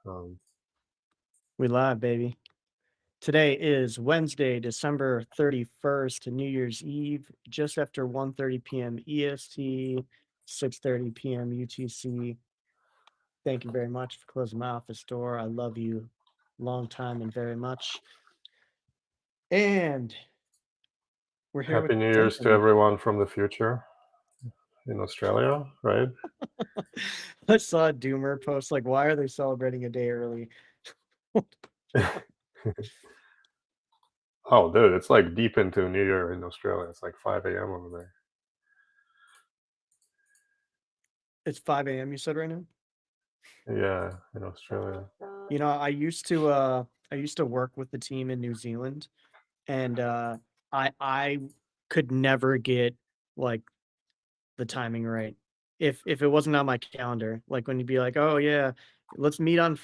We live, baby. Today is Wednesday, December 31st, New Year's Eve, just after 1:30 p.m. EST, 6:30 p.m. UTC. Thank you very much for closing my office door. I love you long time and very much. And we're here with Happy New Year's to Denton. everyone from the future in Australia, right? I saw a Doomer post like, why are they celebrating a day early? Oh, dude, it's like deep into New Year in Australia. It's like 5 a.m. over there. It's 5 a.m. you said right now? Yeah, in Australia. I used to work with the team in New Zealand, and I could never get like the timing right. If it wasn't on my calendar, like when you'd be like, "Oh yeah, let's meet on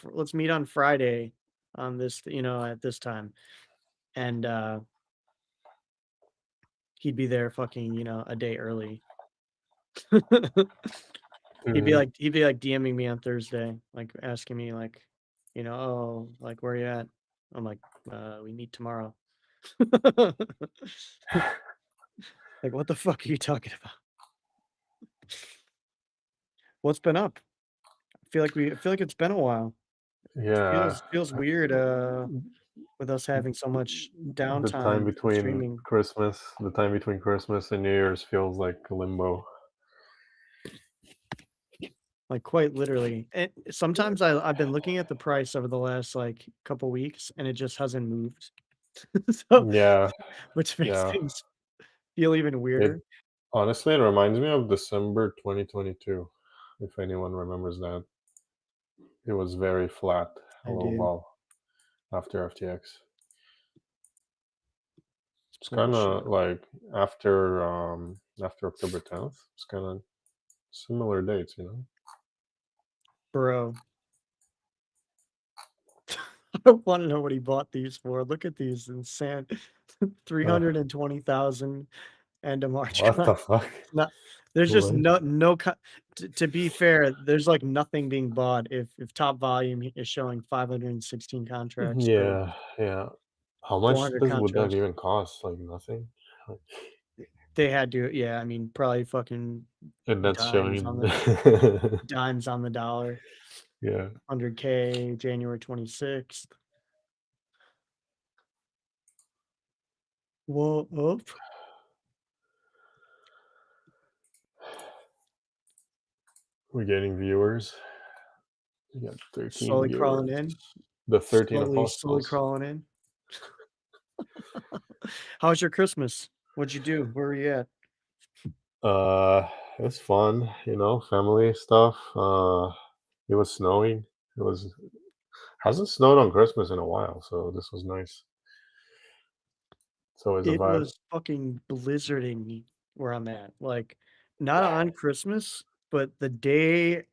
Friday on this, at this time." And he'd be there fucking, a day early. Mhm. He'd be like DMing me on Thursday, like asking me like, "Oh, like where you at?" I'm like, we meet tomorrow." Like, what the fuck are you talking about? What's been up? I feel like it's been a while. Yeah, Feels weird, with us having so much the time downtime from between streaming. Christmas and New Year's feels like limbo. Like, quite literally. And sometimes I've been looking at the price over the last, like, couple weeks, and it just hasn't moved. So Yeah, which makes yeah. things feel even It weirder. honestly it reminds me of December 2022, if anyone remembers that. It was very flat a I little do. while after FTX. It's It's kind bullshit. of like after October 10th. It's kind of similar dates, you know. Bro, I wanna know what he bought these for. Look at these insane Uh, 320,000 end of March what con the fuck? not there's just What? no co to be fair, there's, like, nothing being bought if top volume is showing 516 contracts or Yeah, yeah. How much 400 would that contracts. even cost? Like nothing. Like, They had to, yeah, I mean, probably fucking and that's dimes on showing. the dimes on the dollar. Yeah. 100K January 26th. Whoa, up. We're getting viewers. We got 13 Slowly crawling viewers. in, The 13 slowly apostles. crawling in. How was your Christmas? What'd you do? Where were you at? It was fun, you know, family stuff. It was snowing. It was hasn't snowed on Christmas in a while, so this was nice. It's always a It vibe. was fucking blizzarding where I'm at, like, not on Christmas, but the day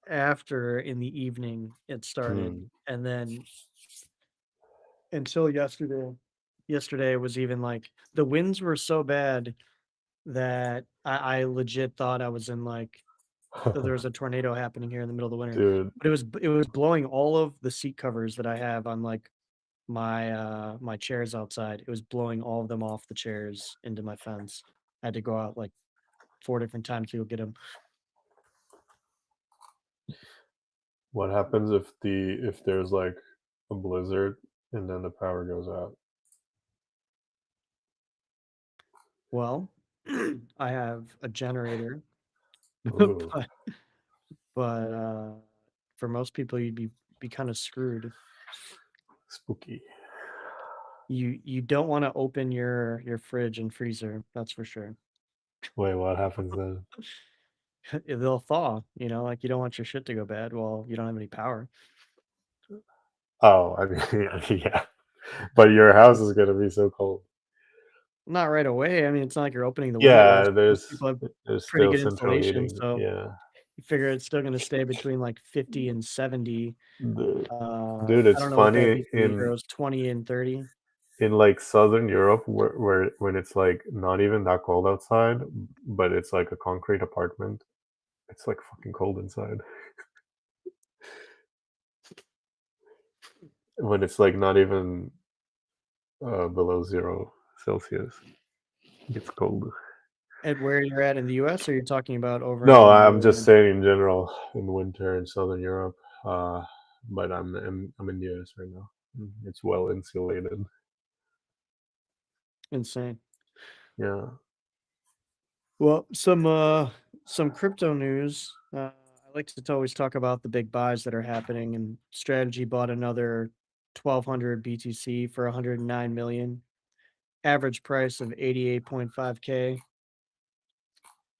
after in the evening it started, Hmm. and then until yesterday was even, like the winds were so bad that I legit thought I was in, like that there was a tornado happening here in the middle of the winter, Dude, but it was blowing all of the seat covers that I have on, like, my chairs outside. It was blowing all of them off the chairs into my fence. I had to go out, like, 4 different times to go get them. what happens if there's like a blizzard and then the power goes out? Well, I have a generator, Ooh, but but for most people, you'd be kinda screwed. spooky. You don't wanna open your fridge and freezer, that's for sure. Wait, what happens then? They'll thaw, like, you don't want your shit to go bad while you don't have any power. Oh, I mean, yeah. But your house is gonna be so cold. Not right away, I mean, it's not like you're opening the windows. Yeah, Most people have there's pretty still good central insulation, heating. so Yeah. you figure it's still gonna stay between, like, 50 and 70. Dude, I it's don't know what that would funny be for euros, 20 and 30. in like Southern Europe where when it's like not even that cold outside, but it's like a concrete apartment. It's like fucking cold inside. when it's like not even below 0 Celsius. It gets cold. At where you're at in the US, or you're talking about over No, in I'm just Ireland? saying in general in winter in Southern Europe. Uh, but I'm in the US right now. It's well insulated. Insane. Yeah. Well, some crypto news. I like to always talk about the big buys that are happening, and Strategy bought another 1,200 BTC for 109 million. Average price of 88.5K.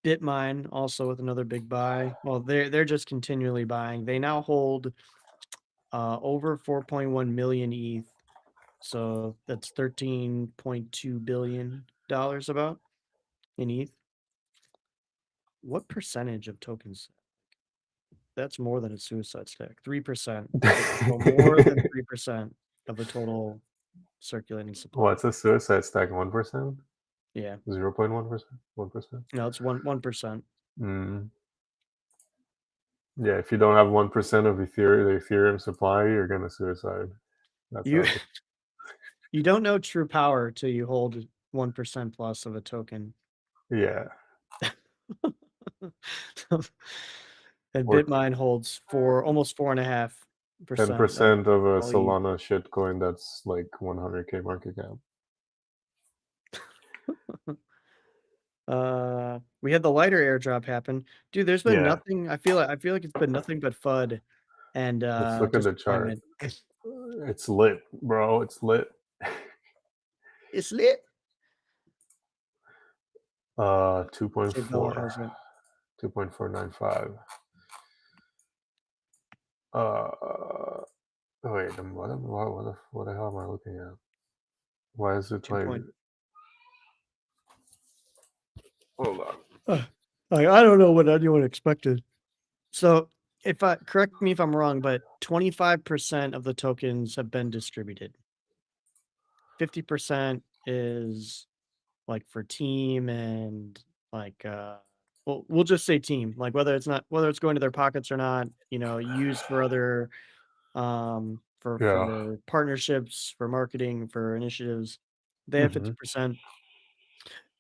Bitmine also with another big buy. Well, they're just continually buying. They now hold over 4.1 million ETH. So that's $13.2 billion about in ETH. What percentage of tokens? That's more than a suicide stack. 3%. So more than 3% of the total circulating supply. What's a suicide stack? 1%? Yeah. 0.1%? 1%? No, it's 1%. Mm. Yeah, if you don't have 1% of the Ethereum supply, you're gonna suicide. That's You how it you don't know true power till you hold 1% plus of a token. yeah. And Or Bitmine holds almost 4.5% of 10% of a all ETH. Solana shitcoin that's like 100K market cap. We had the lighter airdrop happen. Dude, there's been Yeah, nothing. I feel like it's been nothing but FUD and let's look at the chart. disappointment. It's lit, bro. It's lit. It's lit. Say Bella 2.4, has it. 2.495. Uh, wait, what the hell am I looking at? Why is it Two like? point. Hold on. I don't know what anyone expected. So if I correct me if I'm wrong, but 25% of the tokens have been distributed. 50% is like for team and like well, we'll just say team, like whether it's going to their pockets or not, used for other Yeah. for partnerships, for marketing, for initiatives. They have Hmm. 50%.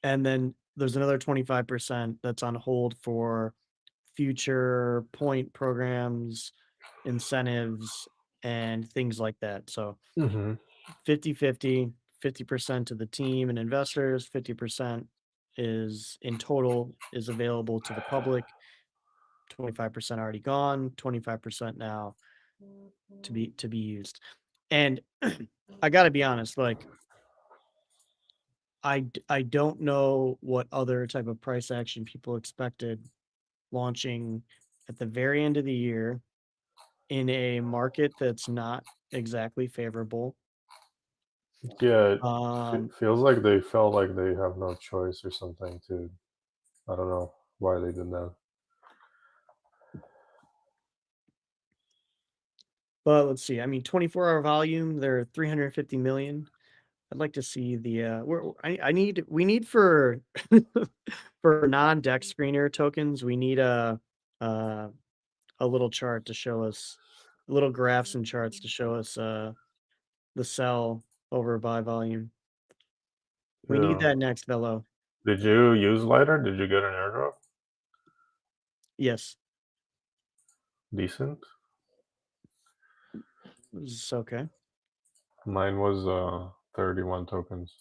And then there's another 25% that's on hold for future point programs, incentives, and things like that. So Hmm. 50-50, 50% to the team and investors, 50% is in total is available to the public, 25% already gone, 25% now to be used. And I got to be honest, like I don't know what other type of price action people expected launching at the very end of the year in a market that's not exactly favorable. Yeah, it Um, feels like they felt like they have no choice or something to. I don't know why they did that. but let's see. I mean, 24-hour volume, they're 350 million. I'd like to see the we need for for non-dex screener tokens, we need uh a little chart to show us little graphs and charts to show us the sell over buy volume. We need Yeah. that next, Velo. Did you use lighter? Did you get an airdrop? Yes. Decent. It's okay. Mine was 31 tokens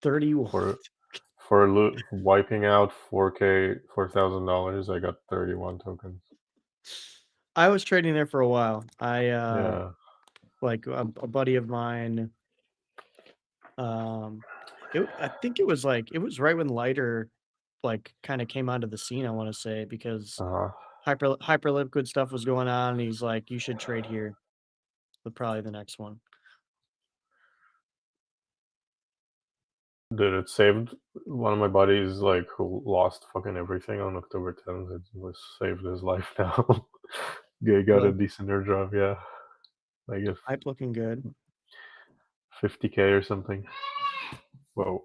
31. for wiping out 4,000 dollars. I got 31 tokens. I was trading there for a while. Yeah. Like a buddy of mine, um, I think it was right when Lighter like kind of came onto the scene, I want to say, because Uh huh. Hyperliquid stuff was going on, and he's like, you should trade here. But probably the next one. Dude, it saved one of my buddies like who lost fucking everything on October 10th. It was saved his life now. He got a Really, decent airdrop. Yeah, like if hype looking good. 50K or something. Whoa.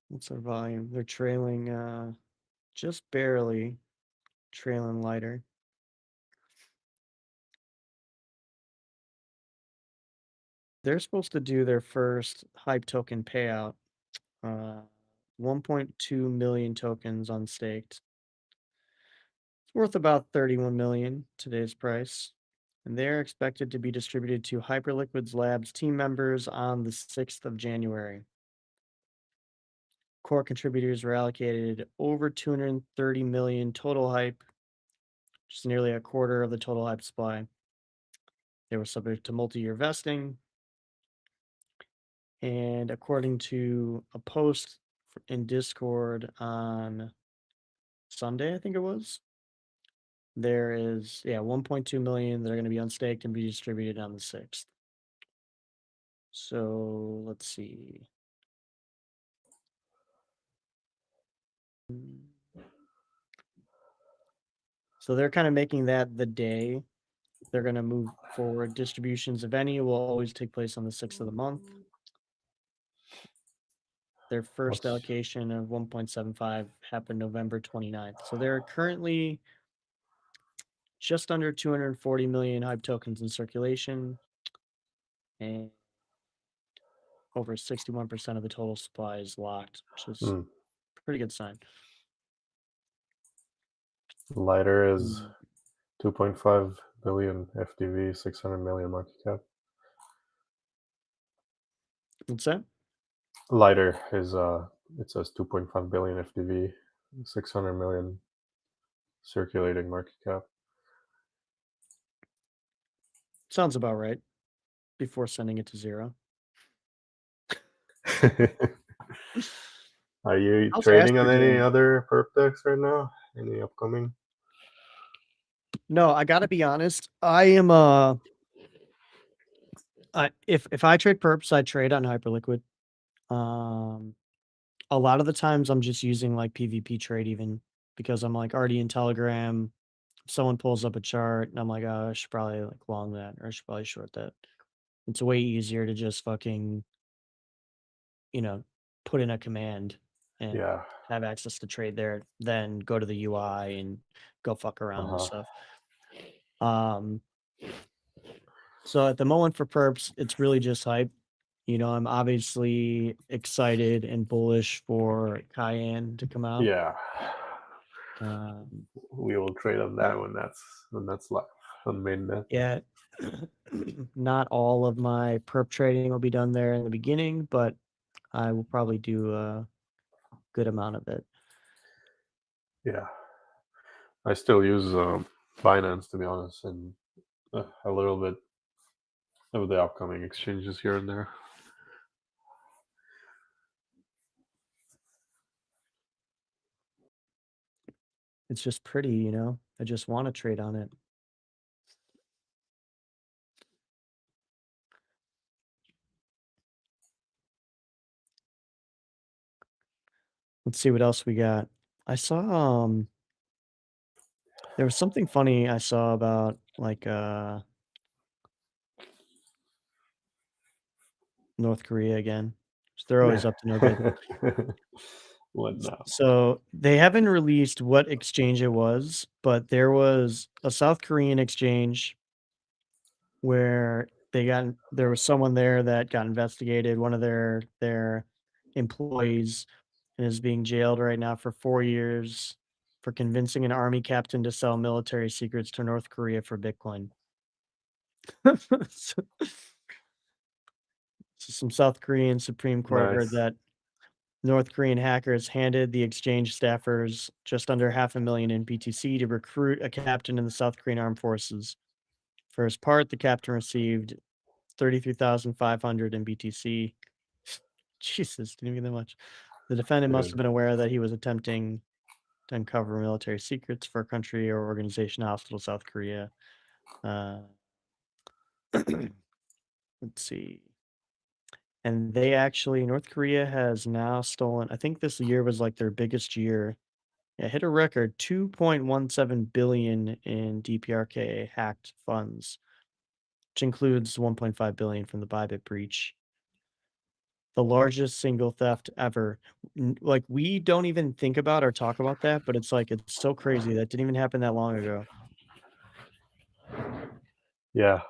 What's their volume? They're trailing just barely. trailing lighter. They're supposed to do their first hype token payout. 1.2 million tokens unstaked. It's worth about 31 million today's price. And they're expected to be distributed to Hyperliquids Labs team members on the 6th of January. Core contributors were allocated over 230 million total hype, which is nearly a quarter of the total hype supply. They were subject to multi-year vesting. And according to a post in Discord on Sunday, I think it was, there is 1.2 million that are going to be unstaked and be distributed on the 6th. So let's see. So they're kind of making that the day they're going to move forward. Distributions of any will always take place on the 6th of the month. Their first What's allocation of 1.75 happened November 29th. So they're currently just under 240 million hype tokens in circulation, and over 61% of the total supply is locked, which is a pretty good sign. lighter is 2.5 billion FDV, 600 million market cap. What's that? Lighter is it says 2.5 billion FDV, 600 million circulating market cap. Sounds about right. Before sending it to zero. Are you How's trading Asper on any doing? other perp decks right now? Any upcoming? No, I gotta be honest. I am if I trade perps, I trade on Hyperliquid. A lot of the times I'm just using like PvP trade even because I'm like already in Telegram. Someone pulls up a chart and I'm like, oh, I should probably like long that or I should probably short that. It's way easier to just fucking, put in a command and Yeah. have access to trade there than go to the UI and go fuck around and stuff. So at the moment for perps, it's really just hype. I'm obviously excited and bullish for Cayenne to come out. Yeah. Um, We will trade on that when that's live on mainnet. yeah, not all of my perp trading will be done there in the beginning, but I will probably do a good amount of it. Yeah. I still use Binance, to be honest, and a little bit of the upcoming exchanges here and there. It's just pretty, I just want to trade on it. Let's see what else we got. I saw there was something funny I saw about like North Korea again. They're always up to no good. What now? So they haven't released what exchange it was, but there was a South Korean exchange where there was someone there that got investigated, one of their employees, and is being jailed right now for 4 years for convincing an army captain to sell military secrets to North Korea for Bitcoin. So some South Korean Supreme Court heard Nice. that North Korean hackers handed the exchange staffers just under $500,000 in BTC to recruit a captain in the South Korean Armed Forces. For his part, the captain received 33,500 in BTC. Jesus, didn't even get that much. The defendant must have been aware that he was attempting to uncover military secrets for a country or organization hostile to South Korea. Let's see. And North Korea has now stolen, I think this year was like their biggest year. It hit a record 2.17 billion in DPRK hacked funds, which includes 1.5 billion from the Bybit breach. The largest single theft ever. Like, we don't even think about or talk about that, but it's like, it's so crazy that didn't even happen that long ago. Yeah.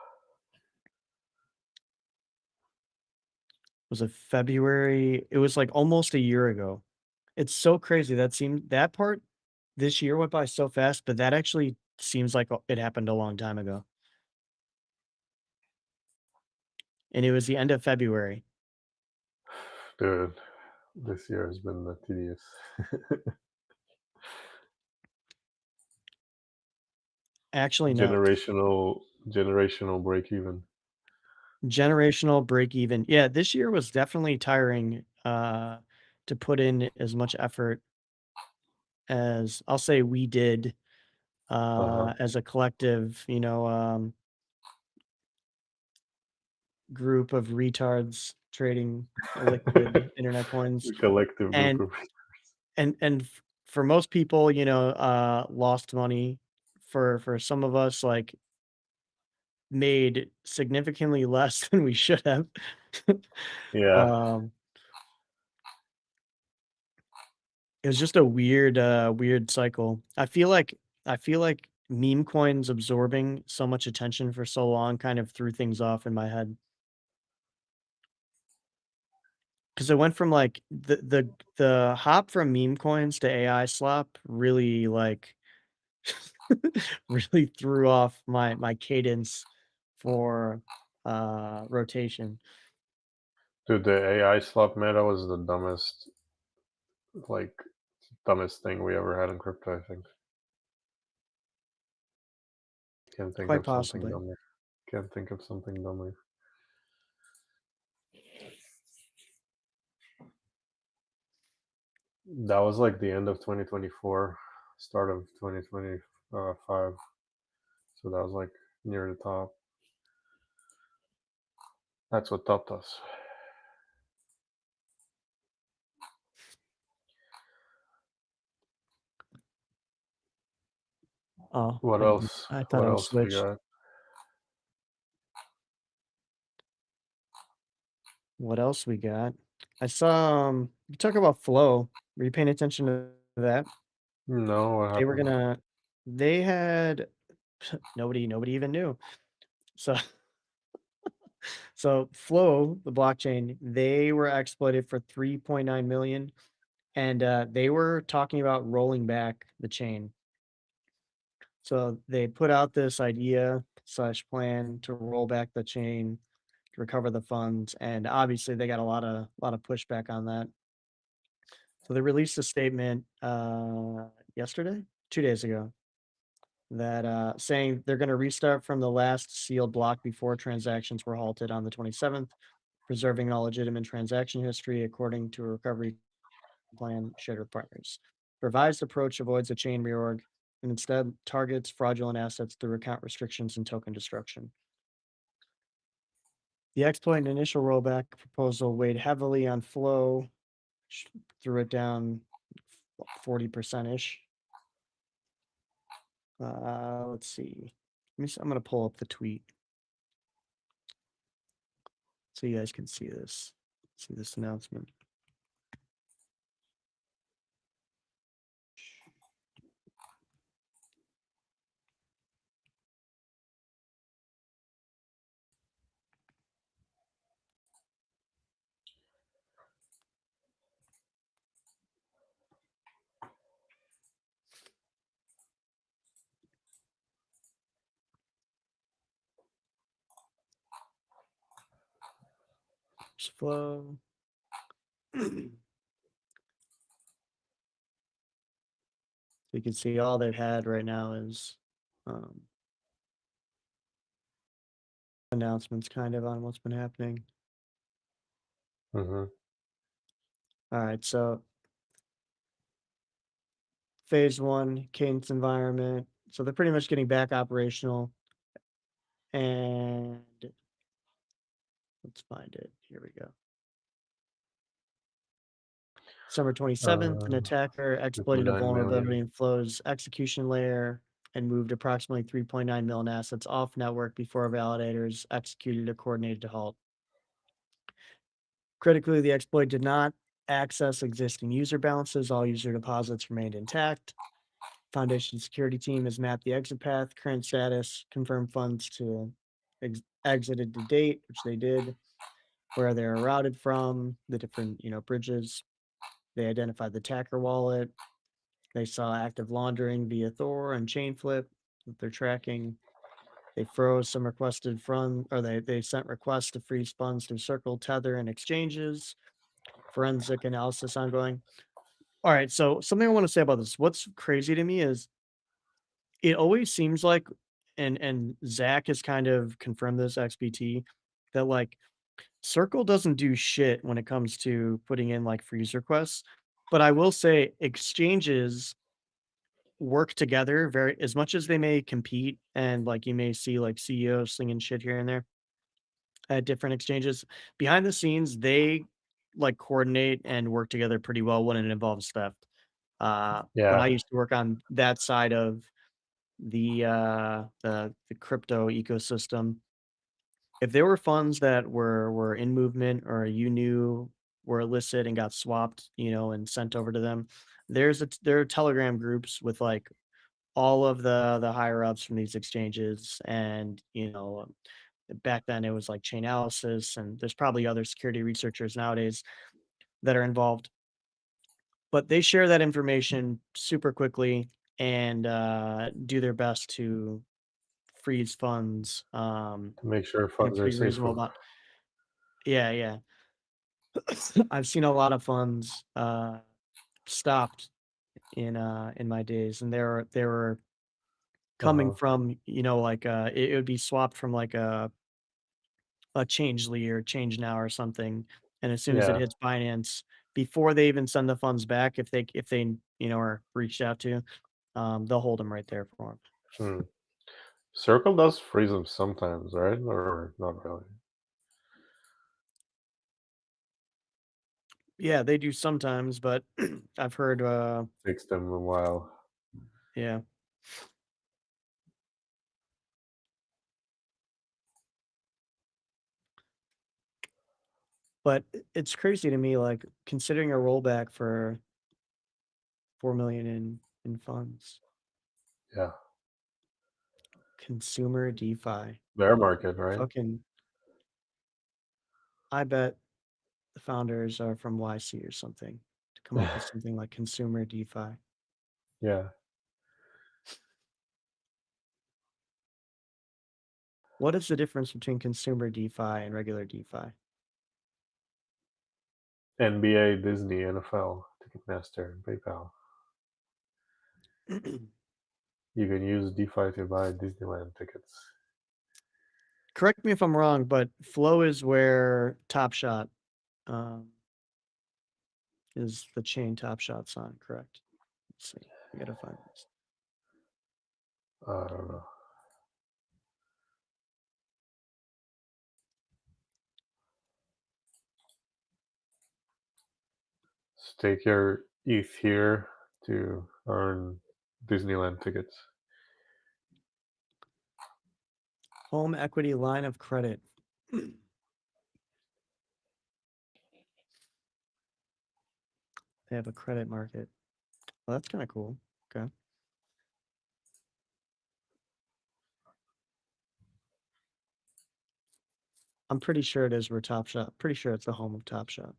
Was it February? It was like almost a year ago. It's so crazy. That part this year went by so fast, but that actually seems like it happened a long time ago. And it was the end of February. Dude, this year has been tedious. Actually, no. Generational break even. Generational break even. Yeah, this year was definitely tiring to put in as much effort as I'll say we did Uh-huh. as a collective, group of retards trading liquid internet coins. The collective group And of for most people, lost money. For some of us, like, made significantly less than we should have. yeah. um It was just a weird cycle. I feel like meme coins absorbing so much attention for so long kind of threw things off in my head. Because it went from like the hop from meme coins to AI slop really like really threw off my cadence for rotation. Dude, the AI slot meta was the like dumbest thing we ever had in crypto, I think. Can't think Quite of something possibly. dumber. Can't think of something dumber. That was like the end of 2024, start of 2025. So that was like near the top. That's what topped us. Oh, What else? I thought What I was else we switched. got? What else we got? I saw, you talk about Flow. Were you paying attention to that? No, what They were happened? gonna they had nobody even knew. So so Flow, the blockchain, they were exploited for 3.9 million, and they were talking about rolling back the chain. So they put out this idea slash plan to roll back the chain to recover the funds, and obviously they got a lot of pushback on that. So they released a statement yesterday, 2 days ago, that saying they're going to restart from the last sealed block before transactions were halted on the 27th, preserving all legitimate transaction history according to a recovery plan shared with partners. Revised approach avoids a chain reorg and instead targets fraudulent assets through account restrictions and token destruction. The exploit and initial rollback proposal weighed heavily on flow, threw it down 40% ish. Let's see. I'm gonna pull up the tweet so you guys can see this. See this announcement. There's flow. You can see all they've had right now is um, announcements kind of on what's been happening. Mm-hmm. All right, so phase one, cadence environment. So they're pretty much getting back operational. And let's find it. Here we go. December 27th, an attacker exploited a 2.9 vulnerability million. in Flow's execution layer and moved approximately 3.9 million assets off network before validators executed a coordinated halt. Critically, the exploit did not access existing user balances. All user deposits remained intact. Foundation security team has mapped the exit path, current status, confirmed funds to exited to date, which they did, where they were routed from, the different, bridges. They identified the attacker wallet. They saw active laundering via Thor and Chainflip that they're tracking. They froze some requested funds, or they sent requests to freeze funds through Circle, Tether, and exchanges. Forensic analysis ongoing. All right, so something I want to say about this. What's crazy to me is it always seems like, and Zach has kind of confirmed this, XBT, that like Circle doesn't do shit when it comes to putting in like freeze requests. But I will say exchanges work together very as much as they may compete, and like you may see like CEOs slinging shit here and there at different exchanges. Behind the scenes, they like coordinate and work together pretty well when it involves theft. When Yeah, I used to work on that side of the crypto ecosystem, if there were funds that were in movement or you knew were illicit and got swapped, and sent over to them, there are Telegram groups with like all of the higher ups from these exchanges, and back then it was like Chainalysis, and there's probably other security researchers nowadays that are involved, but they share that information super quickly and do their best to freeze funds to make sure in a funds are pretty safe. reasonable amount. Yeah, yeah. I've seen a lot of funds stopped in my days, and they were coming Uh-huh. from, like it would be swapped from like a Changely or Change Now or something, and as soon as it Yeah. hits Binance, before they even send the funds back, if they are reached out to, they'll hold them right there for them. Hmm. Circle does freeze them sometimes, right? Or not really? Yeah, they do sometimes, but I've heard, Takes them a while. yeah. But it's crazy to me, like considering a rollback for 4 million in funds, Yeah. consumer DeFi, Bear market, right? fucking. I bet the founders are from YC or something to come up with something like consumer DeFi. Yeah. What is the difference between consumer DeFi and regular DeFi? NBA, Disney, NFL, Ticketmaster, and PayPal. You can use DeFi to buy Disneyland tickets. Correct me if I'm wrong, but Flow is where Top Shot um, is the chain Top Shot's on, correct? Let's see. I gotta find this. I don't know. Stake your ETH here to earn Disneyland tickets. Home equity line of credit. They have a credit market. Well, that's kind of cool. Okay. I'm pretty sure it is where Top Shot. Pretty sure it's the home of Top Shot.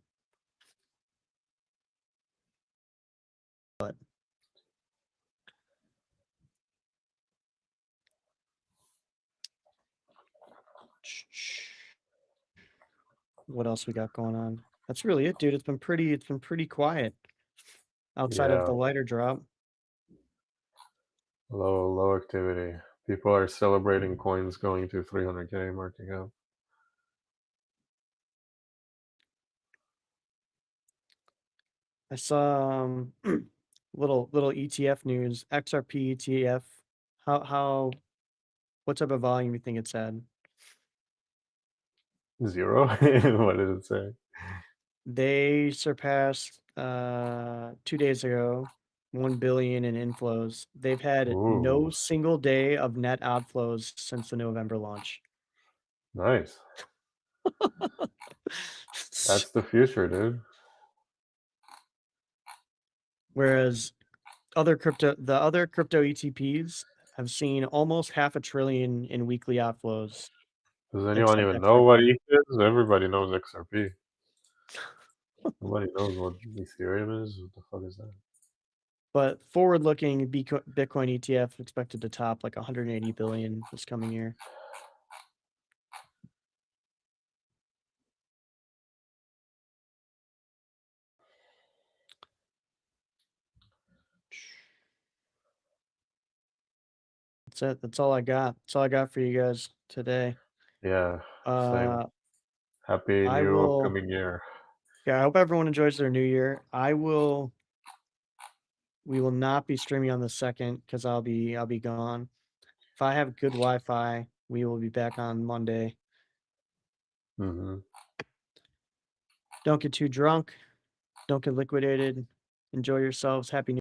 But what else we got going on? That's really it, dude. It's been pretty quiet outside of Yeah, the lighter drop. low activity. People are celebrating coins going to 300K market cap. I saw little ETF news, XRP ETF. How what type of volume you think it's had? Zero? What did it say? They surpassed 2 days ago 1 billion in inflows. They've had no Ooh, single day of net outflows since the November launch. nice. That's the future, dude. Whereas the other crypto ETPs have seen almost $500 billion in weekly outflows. Does anyone Except even know what XRP. ETH is? Everybody knows XRP. Nobody knows what Ethereum is. What the fuck is that? But forward-looking Bitcoin ETF expected to top like 180 billion this coming year. That's it. That's all I got. That's all I got for you guys today. Yeah, same. Happy I new will. upcoming year. Yeah, I hope everyone enjoys their new year. We will not be streaming on the 2nd because I'll be gone. If I have good Wi-Fi, we will be back on Monday. Mm-hmm. Don't get too drunk. Don't get liquidated. Enjoy yourselves. Happy New